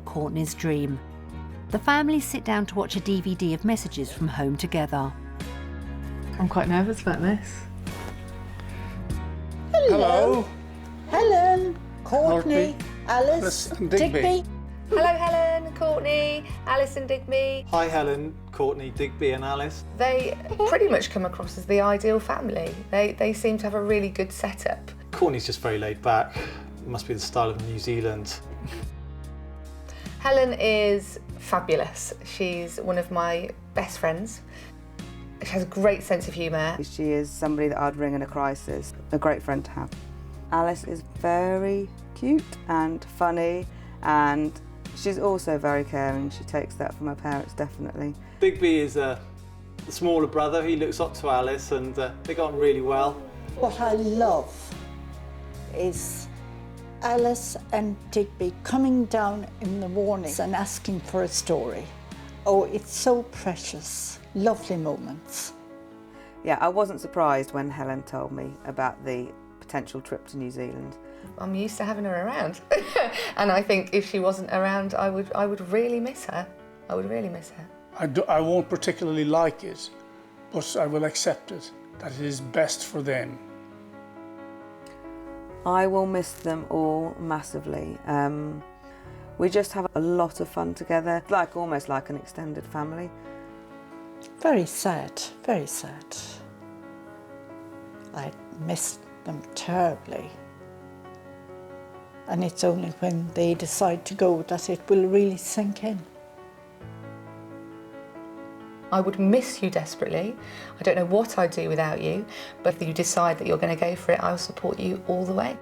Courtney's dream. The family sit down to watch a DVD of messages from home together. I'm quite nervous about this. Hello. Helen, Courtney, Alice and Digby. Hello Helen, Courtney, Alice and Digby. Hi Helen, Courtney, Digby and Alice. They pretty much come across as the ideal family. They seem to have a really good setup. Courtney's just very laid back. It must be the style of New Zealand. Helen is fabulous. She's one of my best friends. She has a great sense of humour. She is somebody that I'd ring in a crisis, a great friend to have. Alice is very cute and funny, and she's also very caring. She takes that from her parents, definitely. Digby is the smaller brother. He looks up to Alice and they got on really well. What I love is Alice and Digby coming down in the mornings and asking for a story. Oh, it's so precious. Lovely moments. Yeah, I wasn't surprised when Helen told me about the potential trip to New Zealand. I'm used to having her around. And I think if she wasn't around, I would really miss her. I would really miss her. I won't particularly like it, but I will accept it, that it is best for them. I will miss them all massively. We just have a lot of fun together, almost like an extended family. Very sad, very sad. I miss them terribly. And it's only when they decide to go that it will really sink in. I would miss you desperately. I don't know what I'd do without you, but if you decide that you're going to go for it, I'll support you all the way.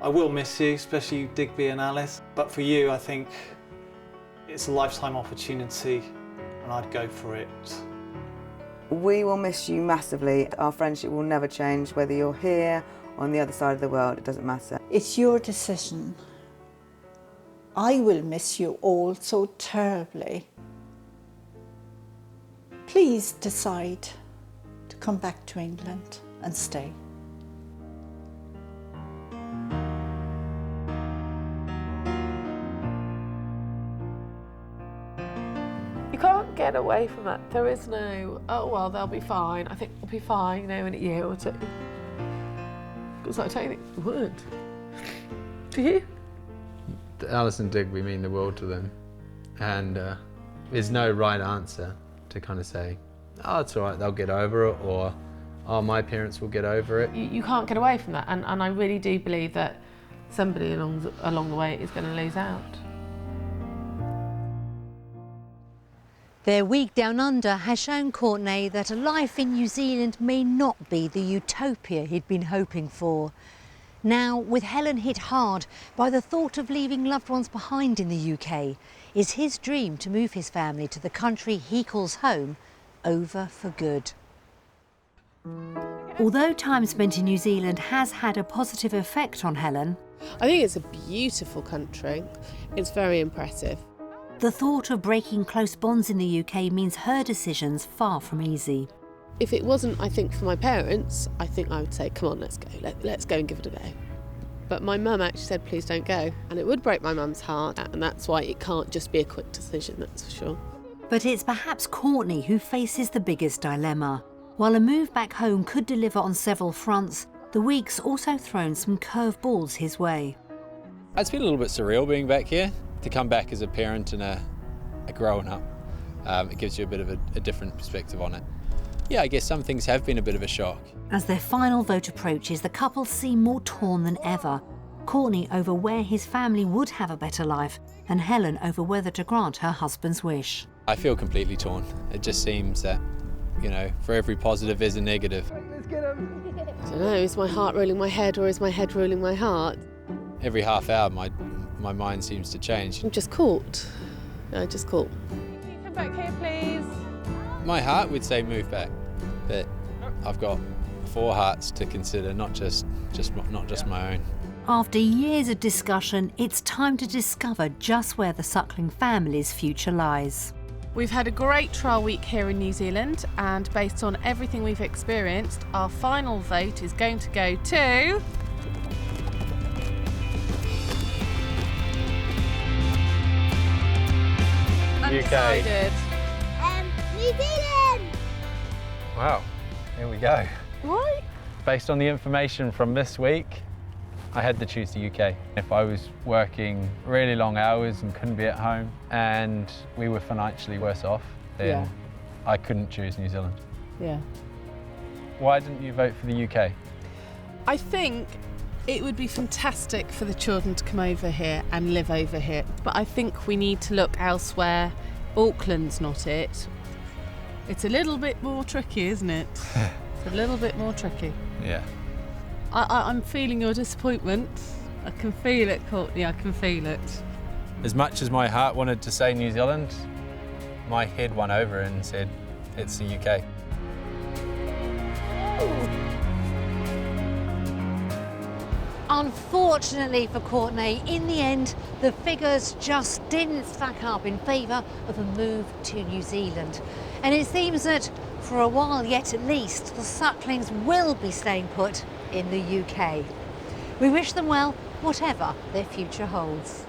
I will miss you, especially Digby and Alice. But for you, I think it's a lifetime opportunity and I'd go for it. We will miss you massively. Our friendship will never change, whether you're here or on the other side of the world, it doesn't matter. It's your decision. I will miss you all so terribly. Please decide to come back to England and stay. You can't get away from that. There is no, oh well, they'll be fine. I think we'll be fine, in a year or two. Because I don't think it would. Do you? Alice and Digby mean the world to them. And there's no right answer to kind of say, oh, it's all right, they'll get over it, or, oh, my parents will get over it. You can't get away from that, and I really do believe that somebody along the way is going to lose out. Their week down under has shown Courtney that a life in New Zealand may not be the utopia he'd been hoping for. Now, with Helen hit hard by the thought of leaving loved ones behind in the UK, is his dream to move his family to the country he calls home over for good. Although time spent in New Zealand has had a positive effect on Helen, I think it's a beautiful country. It's very impressive. the thought of breaking close bonds in the UK means her decision's far from easy. If it wasn't, I think, for my parents, I think I would say, come on, let's go. Let's go and give it a go. But my mum actually said, please don't go. And it would break my mum's heart, and that's why it can't just be a quick decision, that's for sure. But it's perhaps Courtney who faces the biggest dilemma. While a move back home could deliver on several fronts, the week's also thrown some curveballs his way. It's been a little bit surreal being back here. To come back as a parent and a grown up, it gives you a bit of a different perspective on it. Yeah, I guess some things have been a bit of a shock. As their final vote approaches, the couple seem more torn than ever. Courtney over where his family would have a better life, and Helen over whether to grant her husband's wish. I feel completely torn. It just seems that, for every positive there's a negative. I don't know, is my heart ruling my head or is my head ruling my heart? Every half hour my mind seems to change. I'm just caught. Just caught. Come back here, please. My heart would say move back, but I've got 4 hearts to consider, not just my own. After years of discussion, it's time to discover just where the Suckling family's future lies. We've had a great trial week here in New Zealand, and based on everything we've experienced, our final vote is going to go to... Undecided. New Zealand! Wow, here we go. What? Based on the information from this week, I had to choose the UK. If I was working really long hours and couldn't be at home and we were financially worse off, then I couldn't choose New Zealand. Yeah. Why didn't you vote for the UK? I think it would be fantastic for the children to come over here and live over here, but I think we need to look elsewhere. Auckland's not it. It's a little bit more tricky, isn't it? It's a little bit more tricky. Yeah. I'm feeling your disappointment. I can feel it, Courtney, I can feel it. As much as my heart wanted to say New Zealand, my head won over and said, it's the UK. Unfortunately for Courtney, in the end, the figures just didn't stack up in favour of a move to New Zealand. And it seems that, for a while yet at least, the Sucklings will be staying put in the UK. We wish them well, whatever their future holds.